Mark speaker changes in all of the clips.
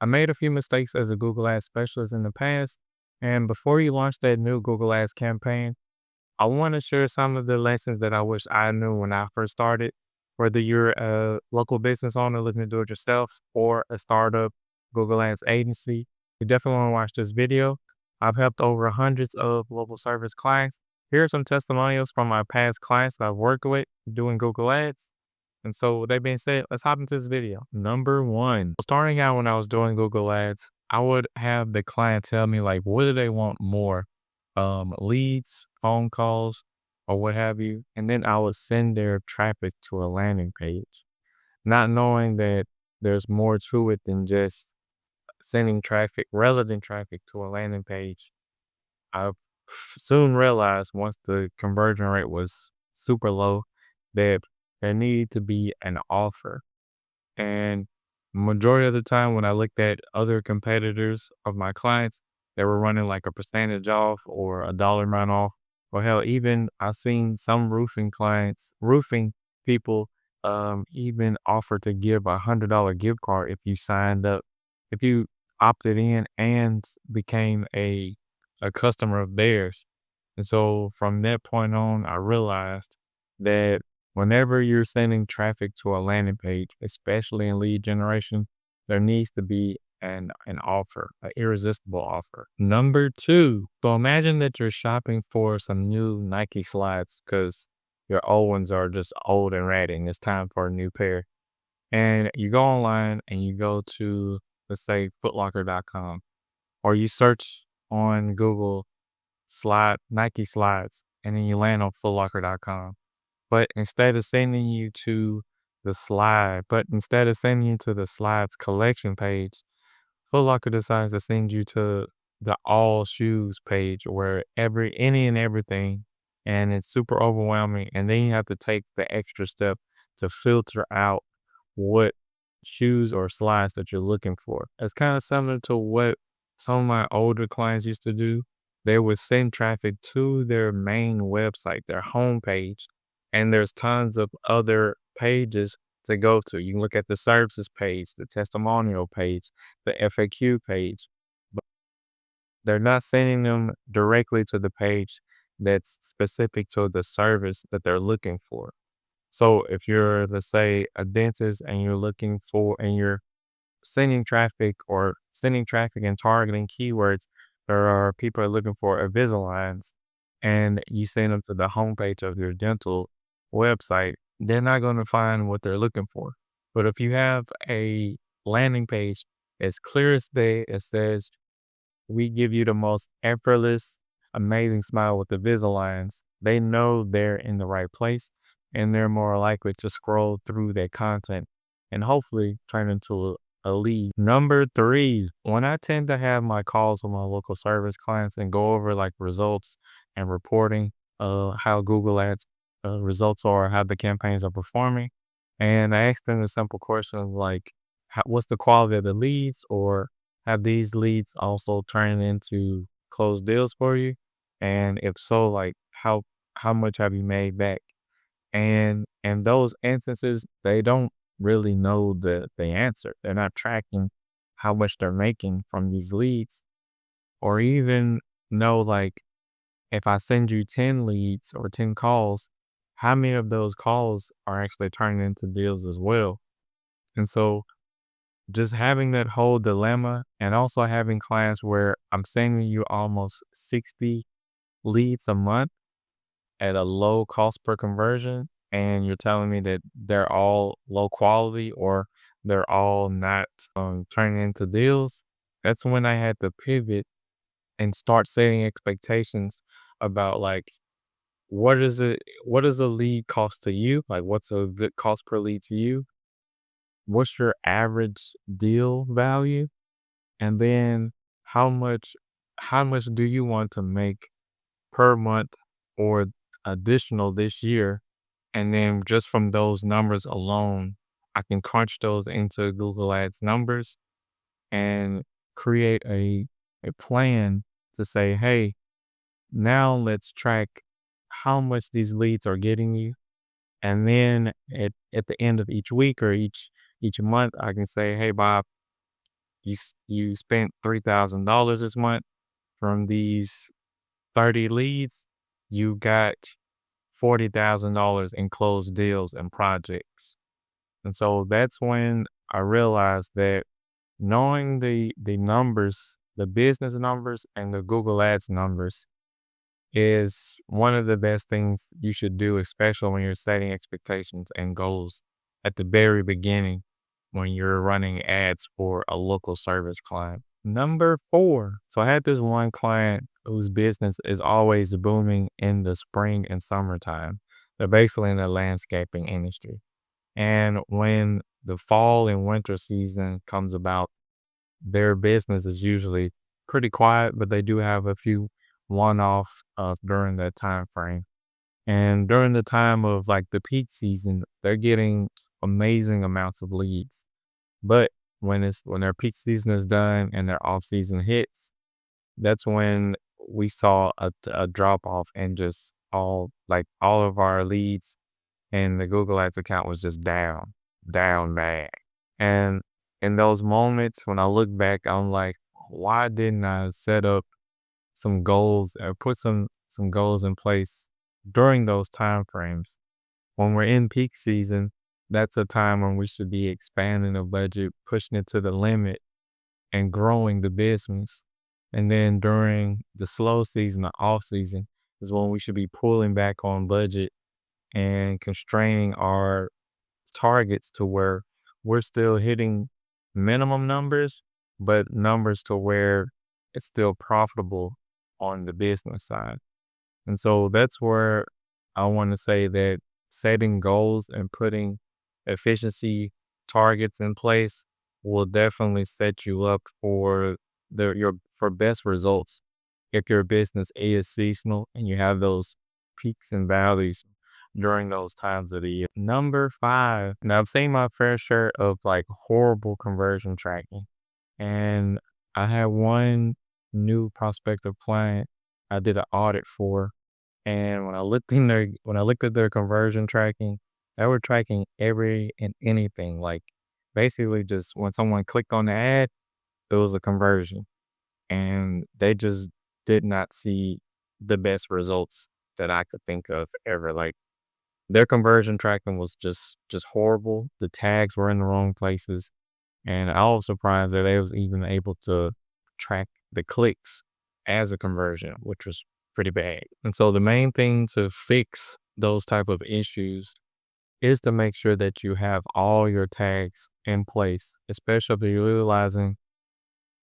Speaker 1: I made a few mistakes as a Google Ads specialist in the past. And before you launch that new Google Ads campaign, I want to share some of the lessons that I wish I knew when I first started. Whether you're a local business owner looking to do it yourself or a startup Google Ads agency, you definitely want to watch this video. I've helped over hundreds of local service clients. Here are some testimonials from my past clients that I've worked with doing Google Ads. And so with that being said, let's hop into this video. Number one, starting out when I was doing Google Ads, I would have the client tell me like, what do they want more? Leads, phone calls, or what have you. And then I would send their traffic to a landing page, not knowing that there's more to it than just sending traffic, relevant traffic to a landing page. I soon realized once the conversion rate was super low that there needed to be an offer. And majority of the time when I looked at other competitors of my clients, they were running like a percentage off or a dollar amount off. Or hell, even I've seen some roofing people even offer to give $100 gift card if you signed up, if you opted in and became a customer of theirs. And so from that point on, I realized that whenever you're sending traffic to a landing page, especially in lead generation, there needs to be an offer, an irresistible offer. Number two, so imagine that you're shopping for some new Nike slides because your old ones are just old and ratty and it's time for a new pair. And you go online and you go to, let's say, footlocker.com, or you search on Google Nike slides, and then you land on footlocker.com. But instead of sending you to instead of sending you to the slides collection page, Foot Locker decides to send you to the all shoes page where any and everything, and it's super overwhelming. And then you have to take the extra step to filter out what shoes or slides that you're looking for. It's kind of similar to what some of my older clients used to do. They would send traffic to their main website, their homepage, and there's tons of other pages to go to. You can look at the services page, the testimonial page, the FAQ page, but they're not sending them directly to the page that's specific to the service that they're looking for. So if you're, let's say, a dentist and you're sending traffic and targeting keywords, there are people are looking for Invisaligns, and you send them to the homepage of your dental website, they're not going to find what they're looking for. But if you have a landing page as clear as day, it says, we give you the most effortless, amazing smile with the Invisaligns, they know they're in the right place and they're more likely to scroll through that content and hopefully turn into a lead. Number three, when I tend to have my calls with my local service clients and go over like results and reporting how Google Ads results are, how the campaigns are performing. And I ask them a simple question like, what's the quality of the leads, or have these leads also turned into closed deals for you? And if so, like how much have you made back? And in those instances, they don't really know the answer. They're not tracking how much they're making from these leads, or even know like if I send you 10 leads or 10 calls, how many of those calls are actually turning into deals as well? And so just having that whole dilemma, and also having clients where I'm sending you almost 60 leads a month at a low cost per conversion, and you're telling me that they're all low quality or they're all not turning into deals. That's when I had to pivot and start setting expectations about like, what does a lead cost to you? Like, what's a good cost per lead to you? What's your average deal value? And then how much how much do you want to make per month or additional this year? And then just from those numbers alone, I can crunch those into Google Ads numbers and create a plan to say, hey, now let's track how much these leads are getting you. And then at the end of each week or each month, I can say, hey, Bob, you spent $3,000 this month from these 30 leads, you got $40,000 in closed deals and projects. And so that's when I realized that knowing the numbers, the business numbers and the Google Ads numbers is one of the best things you should do, especially when you're setting expectations and goals at the very beginning when you're running ads for a local service client. Number 4. So I had this one client whose business is always booming in the spring and summertime. They're basically in the landscaping industry. And when the fall and winter season comes about, their business is usually pretty quiet, but they do have a few one-off during that time frame. And during the time of like the peak season, they're getting amazing amounts of leads. But when their peak season is done and their off season hits, that's when we saw a drop off and just all of our leads and the Google Ads account was just down bad. And in those moments when I look back, I'm like, why didn't I set up some goals or put some goals in place during those time frames? When we're in peak season, that's a time when we should be expanding the budget, pushing it to the limit and growing the business. And then during the slow season, the off season is when we should be pulling back on budget and constraining our targets to where we're still hitting minimum numbers, but numbers to where it's still profitable on the business side. And so that's where I want to say that setting goals and putting efficiency targets in place will definitely set you up for for best results if your business is seasonal and you have those peaks and valleys during those times of the year. Number 5. Now I've seen my fair share of like horrible conversion tracking. And I had one new prospective client I did an audit for. And when I looked at their conversion tracking, they were tracking every and anything. Like basically just when someone clicked on the ad, it was a conversion. And they just did not see the best results that I could think of ever. Like their conversion tracking was just horrible. The tags were in the wrong places. And I was surprised that they was even able to track the clicks as a conversion, which was pretty bad. And so the main thing to fix those type of issues is to make sure that you have all your tags in place, especially if you're utilizing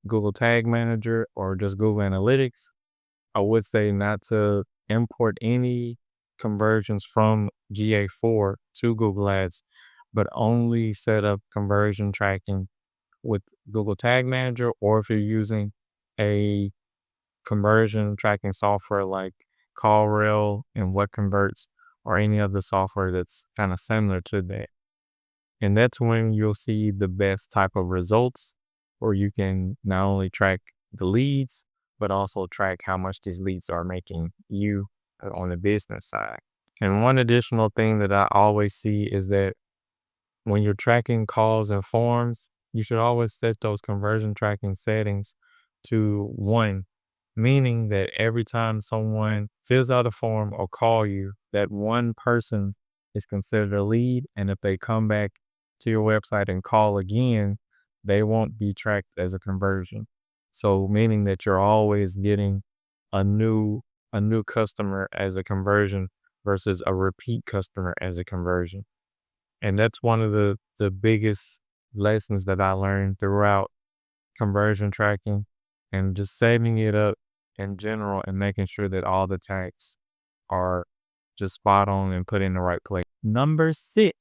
Speaker 1: Google Tag Manager or just Google Analytics. I would say not to import any conversions from GA4 to Google Ads, but only set up conversion tracking with Google Tag Manager, or if you're using a conversion tracking software like CallRail and What Converts or any other software that's kind of similar to that. And that's when you'll see the best type of results, or you can not only track the leads, but also track how much these leads are making you on the business side. And one additional thing that I always see is that when you're tracking calls and forms, you should always set those conversion tracking settings to 1, meaning that every time someone fills out a form or call you, that one person is considered a lead. And if they come back to your website and call again, they won't be tracked as a conversion. So meaning that you're always getting a new customer as a conversion versus a repeat customer as a conversion. And that's one of the biggest lessons that I learned throughout conversion tracking and just saving it up in general and making sure that all the tags are just spot on and put in the right place. Number 6,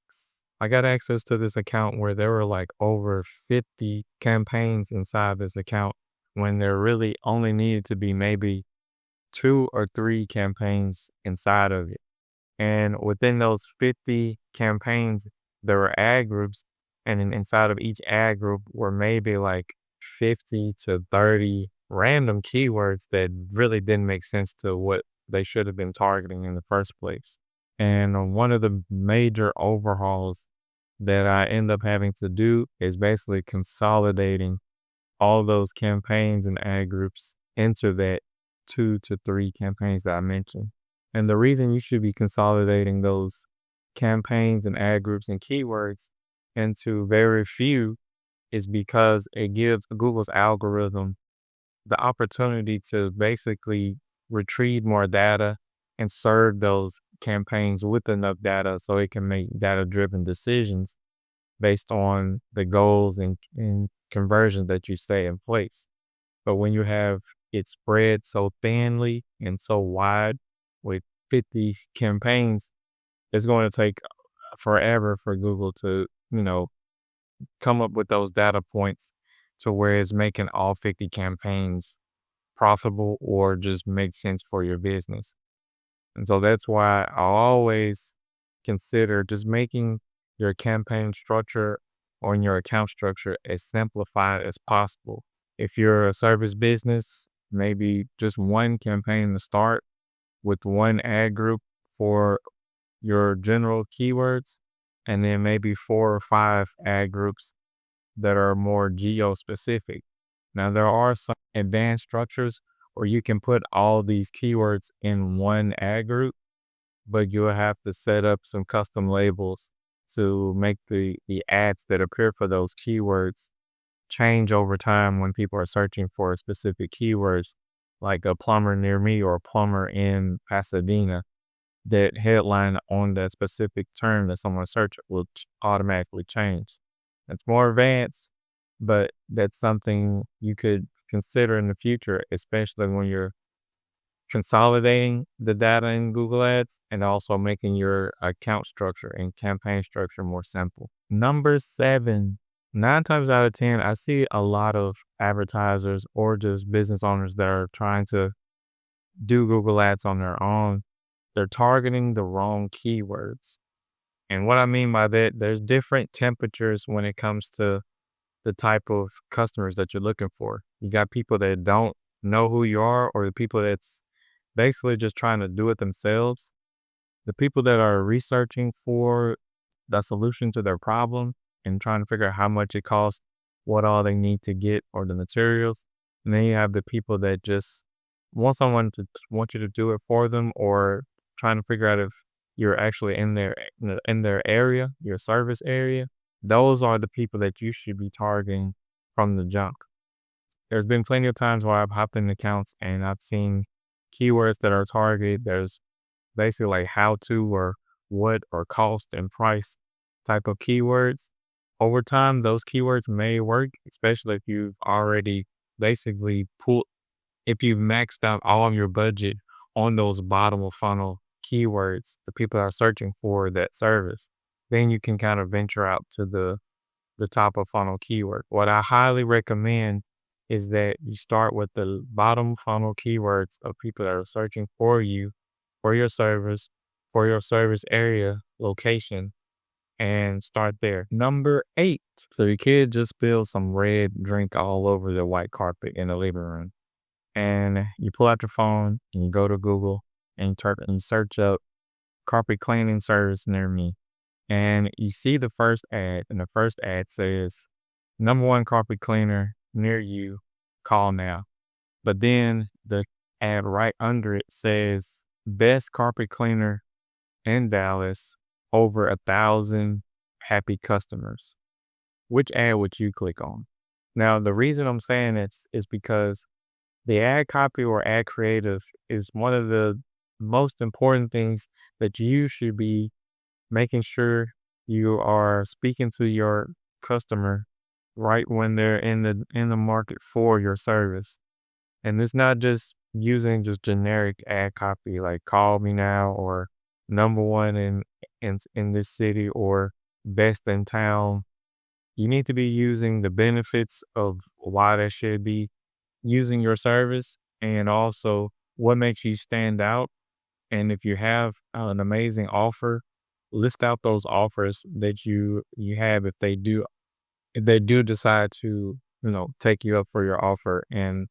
Speaker 1: I got access to this account where there were like over 50 campaigns inside this account when there really only needed to be maybe 2 or 3 campaigns inside of it. And within those 50 campaigns, there were ad groups. And inside of each ad group were maybe like 50 to 30 random keywords that really didn't make sense to what they should have been targeting in the first place. And one of the major overhauls that I end up having to do is basically consolidating all those campaigns and ad groups into that 2 to 3 campaigns that I mentioned. And the reason you should be consolidating those campaigns and ad groups and keywords into very few is because it gives Google's algorithm the opportunity to basically retrieve more data and serve those campaigns with enough data so it can make data driven decisions based on the goals and conversions that you stay in place. But when you have it spread so thinly and so wide with 50 campaigns, it's going to take forever for Google to, come up with those data points to where it's making all 50 campaigns profitable or just make sense for your business. And so that's why I always consider just making your campaign structure or your account structure as simplified as possible. If you're a service business, maybe just one campaign to start with one ad group for your general keywords, and then maybe 4 or 5 ad groups that are more geo specific. Now, there are some advanced structures where you can put all these keywords in one ad group, but you'll have to set up some custom labels to make the ads that appear for those keywords change over time when people are searching for specific keywords, like a plumber near me or a plumber in Pasadena. That headline on that specific term that someone search will automatically change. It's more advanced, but that's something you could consider in the future, especially when you're consolidating the data in Google Ads and also making your account structure and campaign structure more simple. Number 7, 9 times out of 10, I see a lot of advertisers or just business owners that are trying to do Google Ads on their own. They're targeting the wrong keywords. And what I mean by that, there's different temperatures when it comes to the type of customers that you're looking for. You got people that don't know who you are, or the people that's basically just trying to do it themselves. The people that are researching for the solution to their problem and trying to figure out how much it costs, what all they need to get, or the materials. And then you have the people that just want you to do it for them, or trying to figure out if you're actually in their area, your service area. Those are the people that you should be targeting from the jump. There's been plenty of times where I've hopped in accounts and I've seen keywords that are targeted. There's basically like how to or what or cost and price type of keywords. Over time, those keywords may work, especially if you've already basically if you've maxed out all of your budget on those bottom of funnel keywords, the people that are searching for that service, then you can kind of venture out to the top of funnel keyword. What I highly recommend is that you start with the bottom funnel keywords of people that are searching for you, for your service area location, and start there. Number 8. So your kid just spilled some red drink all over the white carpet in the living room. And you pull out your phone and you go to Google and you search up carpet cleaning service near me. And you see the first ad, and the first ad says, #1 carpet cleaner near you, call now. But then the ad right under it says, best carpet cleaner in Dallas, over 1,000 happy customers. Which ad would you click on? Now, the reason I'm saying this is because the ad copy or ad creative is one of the most important things that you should be making sure you are speaking to your customer right when they're in the market for your service. And it's not just using just generic ad copy like call me now or #1 in this city or best in town. You need to be using the benefits of why they should be using your service, and also what makes you stand out. And if you have an amazing offer, list out those offers that you have if they do decide to, take you up for your offer and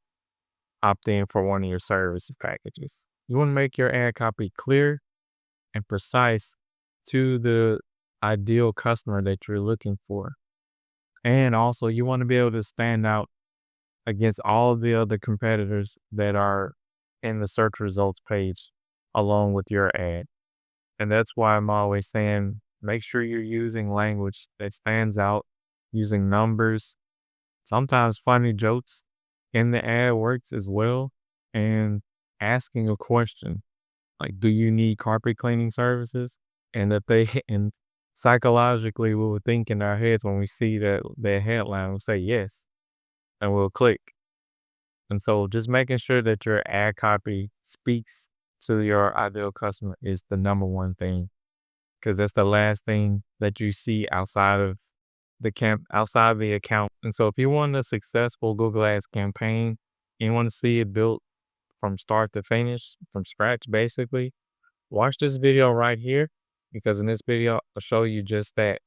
Speaker 1: opt in for one of your service packages. You want to make your ad copy clear and precise to the ideal customer that you're looking for. And also you want to be able to stand out against all of the other competitors that are in the search results page along with your ad. And that's why I'm always saying make sure you're using language that stands out, using numbers, sometimes funny jokes in the ad works as well, and asking a question like, do you need carpet cleaning services? And if they and psychologically we would think in our heads when we see that headline, we'll say yes, and we'll click. And so just making sure that your ad copy speaks to your ideal customer is the number one thing. Cause that's the last thing that you see outside of the account. And so if you want a successful Google Ads campaign, you want to see it built from start to finish, from scratch basically, watch this video right here because in this video I'll show you just that.